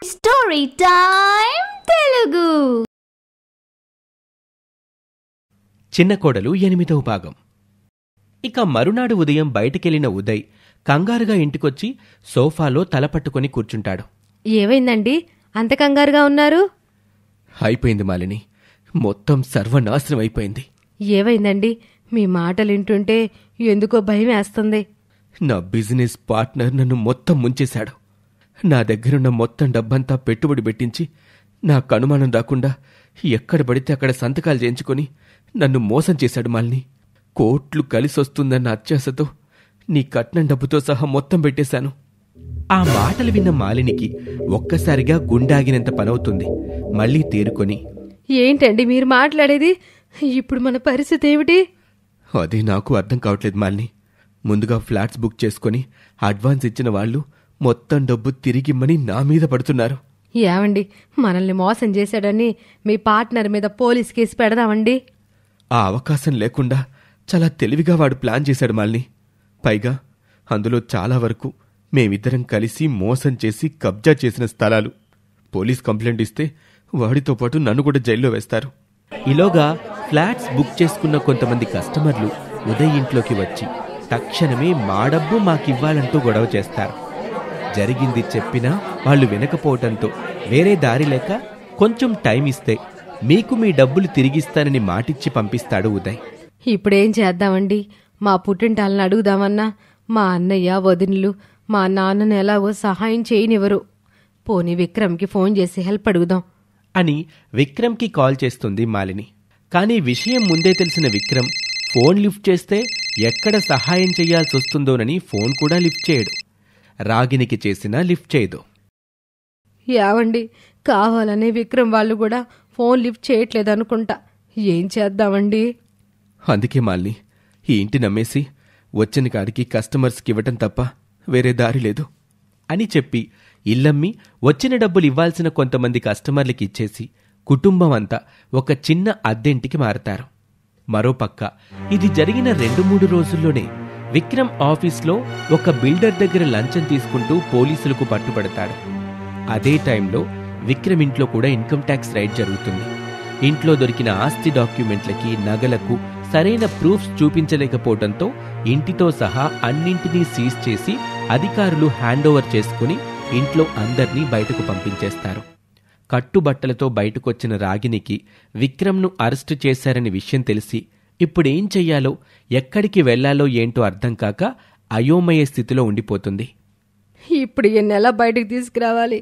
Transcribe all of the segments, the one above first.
Story time Telugu. చిన్న కోడలు 8వ భాగం. ఇక మరునాడు ఉదయం బయటికెళ్లిన ఉదయ్ కంగారుగా ఇంటికొచ్చి సోఫాలో తలపట్టుకుని కూర్చుంటాడు. ఏమైందండి అంత కంగారుగా ఉన్నారు? అయిపోయింది మాలిని, మొత్తం సర్వనాశనం అయిపోయింది. ఏమైందండి? మీ మాటలు వింటుంటే ఎందుకో భయం వేస్తుంది. నా బిజినెస్ పార్ట్నర్ నన్ను మొత్తం ముంచేశాడు. నా దగ్గరున్న మొత్తం డబ్బంతా పెట్టుబడి పెట్టించి నాకు అనుమానం రాకుండా ఎక్కడ పడితే అక్కడ సంతకాలు చేయించుకొని నన్ను మోసం చేశాడు మాలిని. కోట్లు కలిసొస్తుందన్న అత్యాశతో నీ కట్నం డబ్బుతో సహా మొత్తం పెట్టేశాను. ఆ మాటలు విన్న మాలినికి ఒక్కసారిగా గుండాగినంత పనవుతుంది. మళ్లీ తేరుకొని, ఏంటండి మీరు మాట్లాడేది? ఇప్పుడు మన పరిస్థితి ఏమిటి? అదే నాకు అర్థం కావట్లేదు మాలిని. ముందుగా ఫ్లాట్స్ బుక్ చేసుకుని అడ్వాన్స్ ఇచ్చిన వాళ్ళు మొత్తం డబ్బు తిరిగిమ్మని నా మీద పడుతున్నారు. ఏమండి, మనల్ని మోసం చేశాడని మీ పార్ట్నర్ మీద పోలీస్ కేసు పెడదామండి. ఆ అవకాశం లేకుండా చాలా తెలివిగా వాడు ప్లాన్ చేశాడు మాలిని. పైగా అందులో చాలా వరకు మేమిద్దరం కలిసి మోసం చేసి కబ్జా చేసిన స్థలాలు. పోలీస్ కంప్లైంట్ ఇస్తే వాడితో పాటు నన్ను కూడా జైల్లో వేస్తారు. ఈలోగా ఫ్లాట్స్ బుక్ చేసుకున్న కొంతమంది కస్టమర్లు ఉదయ్ ఇంట్లోకి వచ్చి తక్షణమే మా డబ్బు మాకివ్వాలంటూ గొడవ చేస్తారు. జరిగింది చెప్పినా వాళ్ళు వినకపోవటంతో వేరే దారి లేక కొంచెం టైం ఇస్తే మీకు మీ డబ్బులు తిరిగిస్తానని మాటిచ్చి పంపిస్తాడు ఉదయ్. ఇప్పుడేం చేద్దామండి? మా పుట్టింటాలను అడుగుదామన్నా మా అన్నయ్య వదినులు మా నాన్నను ఎలాగో సహాయం చేయనివ్వరు. పోనీ విక్రమ్కి ఫోన్ చేసి హెల్ప్ అడుగుదాం అని విక్రమ్కి కాల్ చేస్తుంది మాలిని. కానీ విషయం ముందే తెలిసిన విక్రమ్ ఫోన్ లిఫ్ట్ చేస్తే ఎక్కడ సహాయం చెయ్యాల్సొస్తుందోనని ఫోన్ కూడా లిఫ్ట్ చేయడు. రాగినికి చేసినా లిఫ్ట్ చేయదు. యావండి, కావాలనే విక్రమ్ వాళ్ళు కూడా ఫోన్ లిఫ్ట్ చేయట్లేదనుకుంటా. ఏం చేద్దామండి? అందుకే మాలిని, ఈ ఇంటి నమ్మేసి వచ్చిన కాడికి కస్టమర్స్కి ఇవ్వటం తప్ప వేరే దారి లేదు అని చెప్పి ఇల్లమ్మి వచ్చిన డబ్బులు ఇవ్వాల్సిన కొంతమంది కస్టమర్లకి ఇచ్చేసి కుటుంబం అంతా ఒక చిన్న అద్దెంటికి మారతారు. మరోపక్క ఇది జరిగిన 2-3 రోజుల్లోనే విక్రమ్ ఆఫీస్లో ఒక బిల్డర్ దగ్గర లంచం తీసుకుంటూ పోలీసులకు పట్టుబడతాడు. అదే టైంలో విక్రమ్ ఇంట్లో కూడా ఇన్కమ్ ట్యాక్స్ రైడ్ జరుగుతుంది. ఇంట్లో దొరికిన ఆస్తి డాక్యుమెంట్లకి నగలకు సరైన ప్రూఫ్స్ చూపించలేకపోవడంతో ఇంటితో సహా అన్నింటినీ సీజ్ చేసి అధికారులు హ్యాండ్ ఓవర్ చేసుకుని ఇంట్లో అందర్నీ బయటకు పంపించేస్తారు. కట్టుబట్టలతో బయటకొచ్చిన రాగినికి విక్రమ్ను అరెస్టు చేశారని విషయం తెలిసి ఇప్పుడేం చెయ్యాలో ఎక్కడికి వెళ్లాలో ఏంటో అర్థం కాక అయోమయ స్థితిలో ఉండిపోతుంది. ఇప్పుడు ఈ నెల బయటకు తీసుకురావాలి.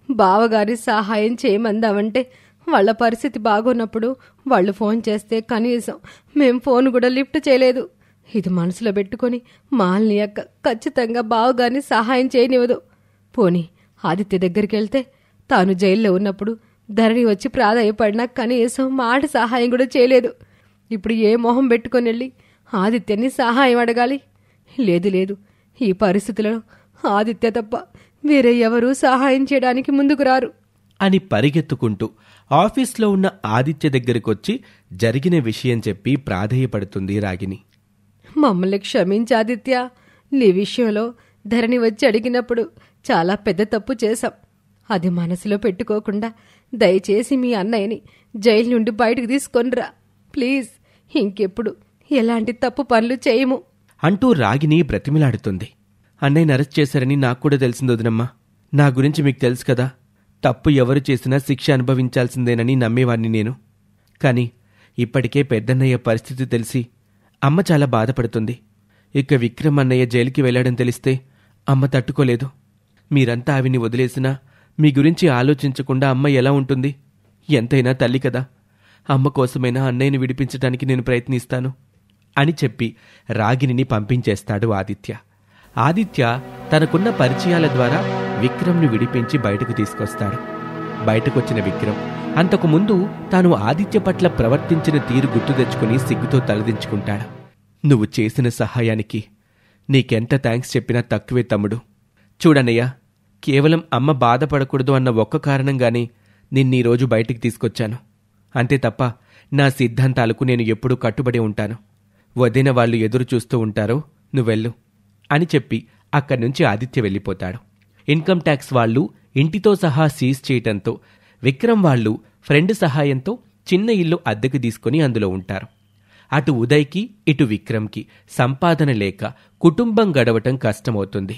బావగారి సహాయం చేయమందామంటే వాళ్ళ పరిస్థితి బాగున్నప్పుడు వాళ్ళు ఫోన్ చేస్తే కనీసం మేం ఫోన్ కూడా లిఫ్ట్ చేయలేదు. ఇది మనసులో పెట్టుకొని మాలిని అక్క ఖచ్చితంగా బావగారిని సహాయం చేయనివ్వదు. పోనీ ఆదిత్య దగ్గరికి వెళ్తే తాను జైల్లో ఉన్నప్పుడు ధరణి వచ్చి ప్రాధాయపడినా కనీసం మాట సహాయం కూడా చేయలేదు. ఇప్పుడు ఏ మొహం పెట్టుకొని వెళ్ళి ఆదిత్యని సహాయం అడగాలి? లేదు, ఈ పరిస్థితులలో ఆదిత్య తప్ప వేరే ఎవరూ సహాయం చేయడానికి ముందుకు రారు అని పరిగెత్తుకుంటూ ఆఫీస్లో ఉన్న ఆదిత్య దగ్గరికొచ్చి జరిగిన విషయం చెప్పి ప్రాధేయపడుతుంది రాగిని. మమ్మల్ని క్షమించి ఆదిత్య, నీ విషయంలో ధరణి వచ్చి అడిగినప్పుడు చాలా పెద్ద తప్పు చేశాం. అది మనసులో పెట్టుకోకుండా దయచేసి మీ అన్నయ్యని జైలు నుండి బయటకు తీసుకొనిరా ప్లీజ్. ఇంకెప్పుడు ఎలాంటి తప్పు పనులు చేయము అంటూ రాగిని బ్రతిమిలాడుతుంది. అన్నయ్యని అరెస్ట్ చేశారని నాకు కూడా తెలిసింది వదినమ్మా. నా గురించి మీకు తెలుసు కదా, తప్పు ఎవరు చేసినా శిక్ష అనుభవించాల్సిందేనని నమ్మేవాణ్ణి నేను. కాని ఇప్పటికే పెద్దన్నయ్య పరిస్థితి తెలిసి అమ్మ చాలా బాధపడుతుంది. ఇక విక్రమ్ అన్నయ్య జైలుకి వెళ్లాడని తెలిస్తే అమ్మ తట్టుకోలేదు. మీరంతా ఆవిని వదిలేసినా మీ గురించి ఆలోచించకుండా అమ్మ ఎలా ఉంటుంది? ఎంతైనా తల్లి కదా. అమ్మ కోసమైనా అన్నయ్యని విడిపించడానికి నేను ప్రయత్నిస్తాను అని చెప్పి రాగిణిని పంపించేస్తాడు ఆదిత్య. ఆదిత్య తనకున్న పరిచయాల ద్వారా విక్రమ్ను విడిపించి బయటకు తీసుకొస్తాడు. బయటకొచ్చిన విక్రమ్ అంతకుముందు తాను ఆదిత్య పట్ల ప్రవర్తించిన తీరు గుర్తు తెచ్చుకుని సిగ్గుతో తలదించుకుంటాడు. నువ్వు చేసిన సహాయానికి నీకెంత థ్యాంక్స్ చెప్పినా తక్కువే తమ్ముడు. చూడన్నయ్య, కేవలం అమ్మ బాధపడకూడదు అన్న ఒక్క కారణంగానే నిన్నీరోజు బయటికి తీసుకొచ్చాను. అంతే తప్ప నా సిద్ధాంతాలకు నేను ఎప్పుడూ కట్టుబడి ఉంటాను. వదిన వాళ్ళు ఎదురు చూస్తూ ఉంటారో నువ్వెళ్ళు అని చెప్పి అక్కడ్నుంచి ఆదిత్య వెళ్ళిపోతాడు. ఇన్కమ్ ట్యాక్స్ వాళ్ళు ఇంటితో సహా సీజ్ చేయటంతో విక్రమ్ వాళ్ళు ఫ్రెండ్ సహాయంతో చిన్న ఇల్లు అద్దెకు తీసుకుని అందులో ఉంటారు. అటు ఉదయ్కి ఇటు విక్రమ్కి సంపాదన లేక కుటుంబం గడవటం కష్టమవుతుంది.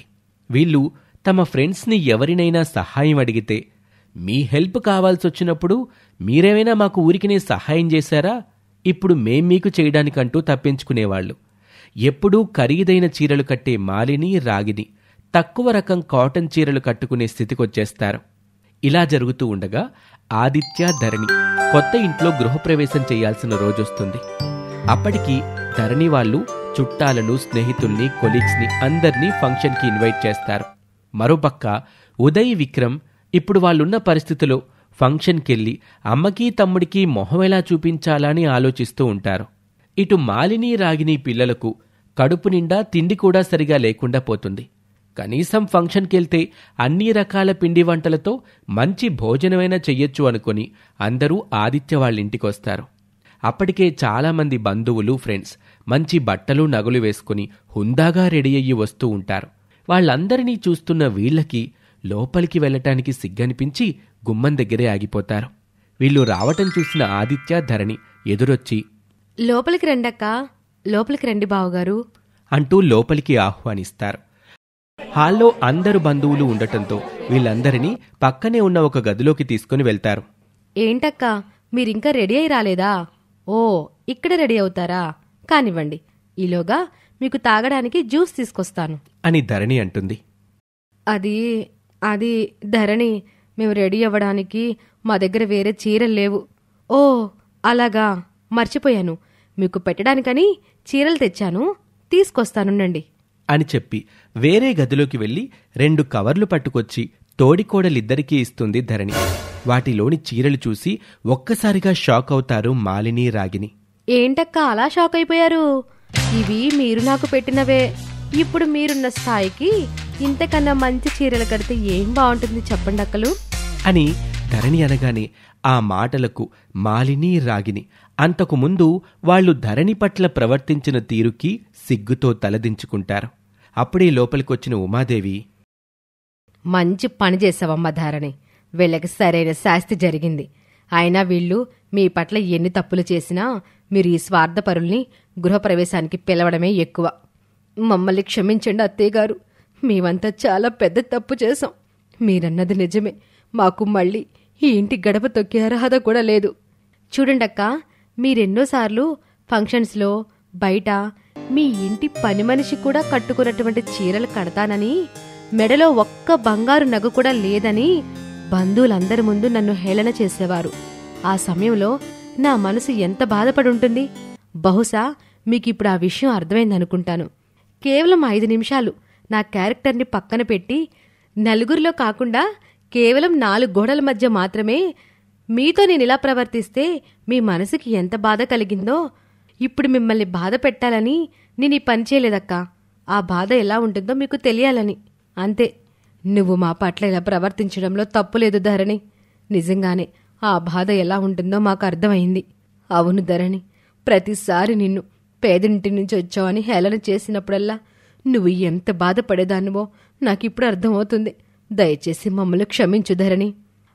వీళ్ళు తమ ఫ్రెండ్స్ని ఎవరినైనా సహాయం అడిగితే, మీ హెల్ప్ కావాల్సొచ్చినప్పుడు మీరేమైనా మాకు ఊరికినే సహాయం చేశారా, ఇప్పుడు మేం మీకు చేయడానికంటూ తప్పించుకునేవాళ్లు. ఎప్పుడూ ఖరీదైన చీరలు కట్టే మాలిని, రాగిని తక్కువ రకం కాటన్ చీరలు కట్టుకునే స్థితికొచ్చేస్తారు. ఇలా జరుగుతూ ఉండగా ఆదిత్య, ధరణి కొత్త ఇంట్లో గృహప్రవేశం చేయాల్సిన రోజొస్తుంది. అప్పటికి ధరణి వాళ్ళు చుట్టాలను, స్నేహితుల్ని, కొలీగ్స్ని అందర్నీ ఫంక్షన్కి ఇన్వైట్ చేస్తారు. మరోపక్క ఉదయ్, విక్రమ్ ఇప్పుడు వాళ్ళున్న పరిస్థితిలో ఫంక్షన్కెళ్ళి అమ్మకి, తమ్ముడికి మొహం ఎలా చూపించాలా అని ఆలోచిస్తూ ఉంటారు. ఇటు మాలిని, రాగిని పిల్లలకు కడుపు నిండా తిండి కూడా సరిగా లేకుండా పోతుంది. కనీసం ఫంక్షన్కెళ్తే అన్ని రకాల పిండి వంటలతో మంచి భోజనమైనా చెయ్యొచ్చు అనుకుని అందరూ ఆదిత్య వాళ్ళింటికొస్తారు. అప్పటికే చాలామంది బంధువులు, ఫ్రెండ్స్ మంచి బట్టలు, నగలు వేసుకుని హుందాగా రెడీ అయ్యి వస్తూ ఉంటారు. వాళ్ళందరినీ చూస్తున్న వీళ్లకి లోపలికి వెళ్లటానికి సిగ్గనిపించి గుమ్మం దగ్గరే ఆగిపోతారు. వీళ్ళు రావటం చూసిన ఆదిత్య, ధరణి ఎదురొచ్చి, లోపలికి రండక్క, లోపలికి రండి బావగారు అంటూ లోపలికి ఆహ్వానిస్తారు. హాల్లో అందరు బంధువులు ఉండటంతో వీళ్ళందరినీ పక్కనే ఉన్న ఒక గదిలోకి తీసుకుని వెళ్తారు. ఏంటక్క, మీరింకా రెడీ అయి రాలేదా? ఓ, ఇక్కడ రెడీ అవుతారా? కానివ్వండి, ఈలోగా మీకు తాగడానికి జ్యూస్ తీసుకొస్తాను అని ధరణి అంటుంది. అది ధరణి, మేము రెడీ అవ్వడానికి మా దగ్గర వేరే చీరలు లేవు. ఓ అలాగా, మర్చిపోయాను. మీకు పెట్టడానికని చీరలు తెచ్చాను, తీసుకొస్తానుండండి అని చెప్పి వేరే గదిలోకి వెళ్లి 2 కవర్లు పట్టుకొచ్చి తోడికోడలిద్దరికీ ఇస్తుంది ధరణి. వాటిలోని చీరలు చూసి ఒక్కసారిగా షాక్ అవుతారు మాలిని, రాగిని. ఏంటక్క అలా షాక్ అయిపోయారు? ఇవి మీరు నాకు పెట్టినవే. ఇప్పుడు మీరున్న స్థాయికి ఇంతకన్నా మంచి చీరలు కడితే ఏం బాగుంటుంది చెప్పండి అక్కలు అని ధరణి అనగానే ఆ మాటలకు మాలిని, రాగిని అంతకుముందు వాళ్లు ధరణి పట్ల ప్రవర్తించిన తీరుకి సిగ్గుతో తలదించుకుంటారు. అప్పుడే లోపలికొచ్చిన ఉమాదేవి, మంచి పని చేసావమ్మ ధరణి, వీళ్ళకి సరైన శాస్తి జరిగింది. అయినా వీళ్ళు మీ పట్ల ఎన్ని తప్పులు చేసినా మీరు ఈ స్వార్థపరుల్ని గృహప్రవేశానికి పిలవడమే ఎక్కువ. మమ్మల్ని క్షమించండి అత్తయ్యగారు, మేమంతా చాలా పెద్ద తప్పు చేశాం. మీరన్నది నిజమే, మాకు మళ్ళీ ఈ ఇంటి గడప తొక్కే అర్హత కూడా లేదు. చూడండక్క, మీరెన్నోసార్లు ఫంక్షన్స్లో బయట మీ ఇంటి పని మనిషి కూడా కట్టుకున్నటువంటి చీరలు కడతానని, మెడలో ఒక్క బంగారు నగ కూడా లేదని బంధువులందరి ముందు నన్ను హేళన చేసేవారు. ఆ సమయంలో నా మనసు ఎంత బాధపడుంటుంది. బహుశా మీకిప్పుడు ఆ విషయం అర్థమైందనుకుంటాను. కేవలం 5 నిమిషాలు నా క్యారెక్టర్ని పక్కన పెట్టి నలుగురిలో కాకుండా కేవలం 4 గోడల మధ్య మాత్రమే మీతో నేనిలా ప్రవర్తిస్తే మీ మనసుకి ఎంత బాధ కలిగిందో ఇప్పుడు మిమ్మల్ని బాధ పెట్టాలని నేను ఈ పని చేయలేదక్కా. ఆ బాధ ఎలా ఉంటుందో మీకు తెలియాలని అంతే. నువ్వు మా పట్ల ఇలా ప్రవర్తించడంలో తప్పులేదు ధరణి. నిజంగానే ఆ బాధ ఎలా ఉంటుందో మాకు అర్థమైంది. అవును ధరణి, ప్రతిసారి నిన్ను పేదింటి నుంచి వచ్చావని హేళన చేసినప్పుడల్లా నువ్వు ఎంత బాధపడేదానివో నాకిప్పుడు అర్థమవుతుంది. దయచేసి మమ్మల్ని క్షమించు ధరణి.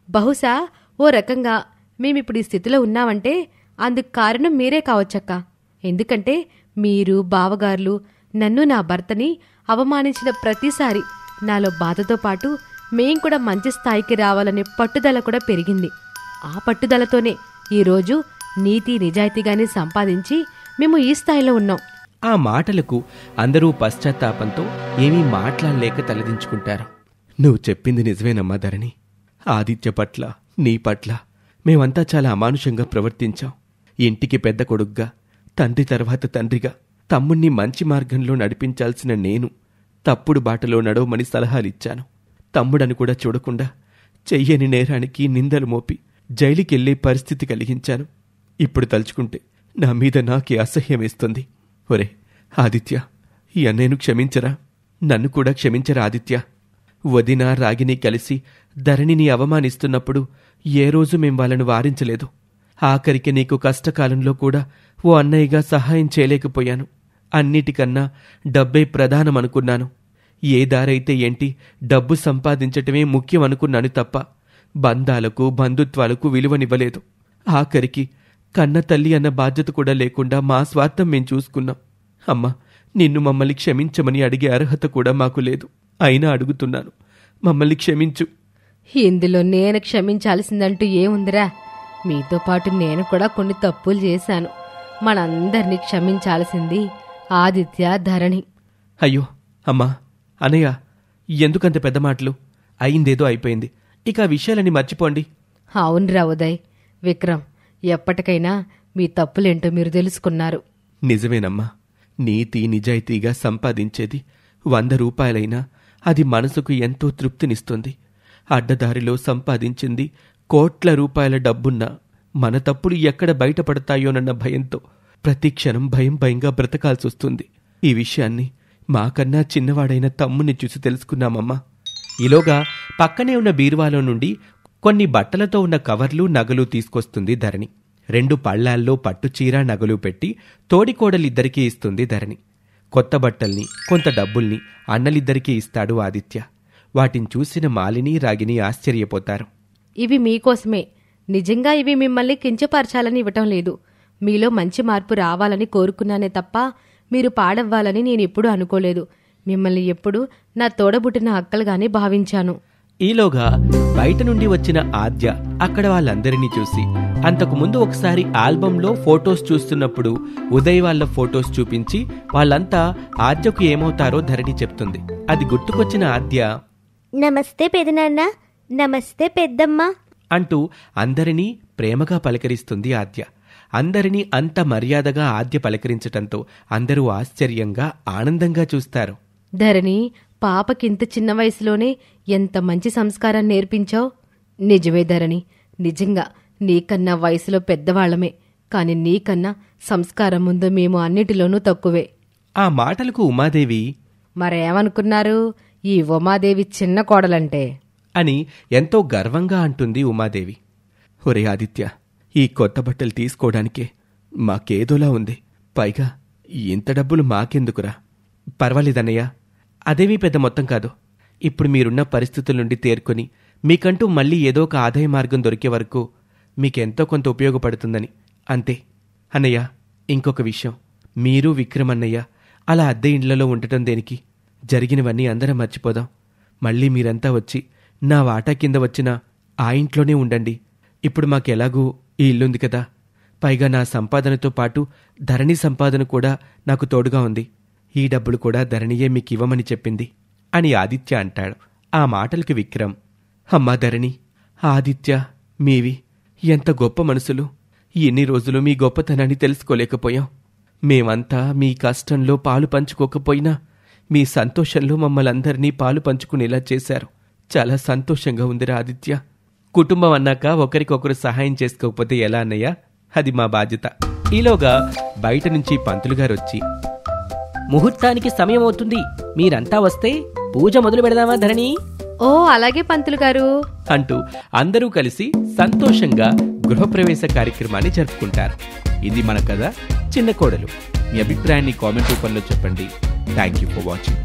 బహుశా ఓ రకంగా మేమిప్పుడు ఈ స్థితిలో ఉన్నామంటే అందుకు కారణం మీరే కావచ్చక్క. ఎందుకంటే మీరు, బావగార్లు నన్ను, నా భర్తని అవమానించిన ప్రతిసారి నాలో బాధతో పాటు మేం కూడా మంచి స్థాయికి రావాలనే పట్టుదల కూడా పెరిగింది. ఆ పట్టుదలతోనే ఈరోజు నీతి నిజాయితీగానే సంపాదించి మేము ఈ స్థాయిలో ఉన్నాం. ఆ మాటలకు అందరూ పశ్చాత్తాపంతో ఏమీ మాట్లాడలేక తలదించుకుంటారు. నువ్వు చెప్పింది నిజమేనమ్మా ధరణి. ఆదిత్య పట్ల, నీ పట్ల మేమంతా చాలా అమానుషంగా ప్రవర్తించాం. ఇంటికి పెద్ద కొడుగ్గా, తండ్రి తర్వాత తండ్రిగా తమ్ముణ్ణి మంచి మార్గంలో నడిపించాల్సిన నేను తప్పుడు బాటలో నడవమని సలహాలిచ్చాను. తమ్ముడని కూడా చూడకుండా చెయ్యని నేరానికి నిందలు మోపి జైలుకెళ్లే పరిస్థితి కలిగించాను. ఇప్పుడు తలుచుకుంటే నా మీద నాకే అసహ్యమేస్తుంది. ఒరే ఆదిత్య, ఈ అన్నయ్యను క్షమించరా? నన్ను కూడా క్షమించరా ఆదిత్య? వదిన, రాగిని కలిసి ధరణిని అవమానిస్తున్నప్పుడు ఏ రోజు మేం వాళ్ళను వారించలేదు. ఆఖరికి నీకు కష్టకాలంలో కూడా ఓ అన్నయ్యగా సహాయం చేయలేకపోయాను. అన్నిటికన్నా డబ్బే ప్రధానమనుకున్నాను. ఏ దారైతే ఏంటి, డబ్బు సంపాదించటమే ముఖ్యం అనుకున్నాను తప్ప బంధాలకు బంధుత్వాలకు విలువనివ్వలేదు. ఆఖరికి కన్న తల్లి అన్న బాధ్యత కూడా లేకుండా మా స్వార్థం మేం చూసుకున్నాం. అమ్మా, నిన్ను మమ్మల్ని క్షమించమని అడిగే అర్హత కూడా మాకు లేదు. అయినా అడుగుతున్నాను, మమ్మల్ని క్షమించు. ఇందులో నేను క్షమించాల్సిందంటూ ఏముందిరా? మీతో పాటు నేను కూడా కొన్ని తప్పులు చేశాను. మనందరినీ క్షమించాల్సింది ఆదిత్య, ధరణి. అయ్యో అమ్మా, అనయ్య, ఎందుకంత పెద్ద మాటలు? అయిందేదో అయిపోయింది, ఇక ఆ విషయాలని మర్చిపోండి. అవునురా ఉదయ్, విక్రమ్, ఎప్పటికైనా మీ తప్పులేంటో మీరు తెలుసుకున్నారు. నిజమేనమ్మా. నీతి నిజాయితీగా సంపాదించేది 100 రూపాయలైనా అది మనసుకు ఎంతో తృప్తినిస్తుంది. అడ్డదారిలో సంపాదించింది కోట్ల రూపాయల డబ్బున్నా మన తప్పులు ఎక్కడ బయటపడతాయోనన్న భయంతో ప్రతి క్షణం భయంగా బ్రతకాల్సొస్తుంది. ఈ విషయాన్ని మాకన్నా చిన్నవాడైన తమ్ముని చూసి తెలుసుకున్నామమ్మా. ఈలోగా పక్కనే ఉన్న బీరువాలో నుండి కొన్ని బట్టలతో ఉన్న కవర్లు, నగలు తీసుకొస్తుంది ధరణి. 2 పళ్లాల్లో పట్టుచీర, నగలు పెట్టి తోడికోడలిద్దరికీ ఇస్తుంది ధరణి. కొత్త బట్టల్ని, కొంత డబ్బుల్ని అన్నలిద్దరికీ ఇస్తాడు ఆదిత్య. వాటిని చూసిన మాలిని, రాగిని ఆశ్చర్యపోతారు. ఇవి మీకోసమే. నిజంగా ఇవి మిమ్మల్ని కించపరచాలని ఇవ్వటం లేదు. మీలో మంచి మార్పు రావాలని కోరుకున్నానే తప్ప మీరు పాడవ్వాలని నేనెప్పుడూ అనుకోలేదు. మిమ్మల్ని ఎప్పుడూ నా తోడబుట్టిన అక్కలుగానే భావించాను. ఈలోగా బయట నుండి వచ్చిన ఆద్య అక్కడ వాళ్ళందరినీ చూసి, అంతకుముందు ఒకసారి ఆల్బంలో ఫొటోస్ చూస్తున్నప్పుడు ఉదయ్ వాళ్ళ ఫొటోస్ చూపించి వాళ్ళంతా ఆద్యకు ఏమవుతారో ధరణి చెప్తుంది. అది గుర్తుకొచ్చిన ఆద్య, నమస్తే పెదనాన్న, నమస్తే పెద్దమ్మ అంటూ అందరినీ ప్రేమగా పలకరిస్తుంది ఆద్య. అందరినీ అంత మర్యాదగా ఆద్య పలకరించటంతో అందరూ ఆశ్చర్యంగా, ఆనందంగా చూస్తారు. ధరణి, పాపకింత చిన్న వయసులోనే ఎంత మంచి సంస్కారం నేర్పించావు. నిజమే ధరణి, నిజంగా నీకన్నా వయసులో పెద్దవాళ్లమే, కాని నీకన్నా సంస్కారం ముందు మేము అన్నిటిలోనూ తక్కువే. ఆ మాటలకు ఉమాదేవి, మరేమనుకున్నారు ఈ ఉమాదేవి చిన్న కోడలంటే అని ఎంతో గర్వంగా అంటుంది ఉమాదేవి. ఒరే ఆదిత్య, ఈ కొత్త బట్టలు తీసుకోవడానికే మాకేదోలా ఉంది. పైగా ఇంత డబ్బులు మాకెందుకురా? పర్వాలేదన్నయ్య, అదేమీ పెద్ద మొత్తం కాదు. ఇప్పుడు మీరున్న పరిస్థితుల నుండి తేరుకొని మీకంటూ మళ్ళీ ఏదో ఒక ఆదాయ మార్గం దొరికే వరకు మీకెంతో కొంత ఉపయోగపడుతుందని, అంతే. అన్నయ్య, ఇంకొక విషయం, మీరు విక్రమన్నయ్య అలా అద్దె ఇండ్లలో ఉండటం దేనికి? జరిగినవన్నీ అందరం మర్చిపోదాం. మళ్ళీ మీరంతా వచ్చి నా వాటా కింద వచ్చిన ఆ ఇంట్లోనే ఉండండి. ఇప్పుడు మాకెలాగూ ఈ ఇల్లుంది కదా. పైగా నా సంపాదనతో పాటు ధరణి సంపాదన కూడా నాకు తోడుగా ఉంది. ఈ డబ్బులు కూడా ధరణియే మీకివ్వమని చెప్పింది అని ఆదిత్య అంటాడు. ఆ మాటలకి విక్రమ్, అమ్మా ధరణి, ఆదిత్య, మీవి ఎంత గొప్ప మనసులు. ఎన్ని రోజులు మీ గొప్పతనాన్ని తెలుసుకోలేకపోయాం. మేమంతా మీ కష్టంలో పాలు పంచుకోకపోయినా మీ సంతోషంలో మమ్మల్ందరినీ పాలు పంచుకునేలా చేశారు. చాలా సంతోషంగా ఉందిరా ఆదిత్య. కుటుంబం అన్నాక ఒకరికొకరు సహాయం చేసుకోకపోతే ఎలా అన్నయ్య? అది మా బాధ్యత. ఈలోగా బయట నుంచి పంతులుగారొచ్చి, ముహూర్తానికి సమయం అవుతుంది, మీరంతా వస్తే పూజ మొదలు పెడదామా ధరణి? ఓ అలాగే పంతులు గారు అంటూ అందరూ కలిసి సంతోషంగా గృహప్రవేశ కార్యక్రమాన్ని జరుపుకుంటారు. ఇది మన కథ చిన్న కోడలు. మీ అభిప్రాయాన్ని కామెంట్ రూపంలో చెప్పండి. Thank you for watching.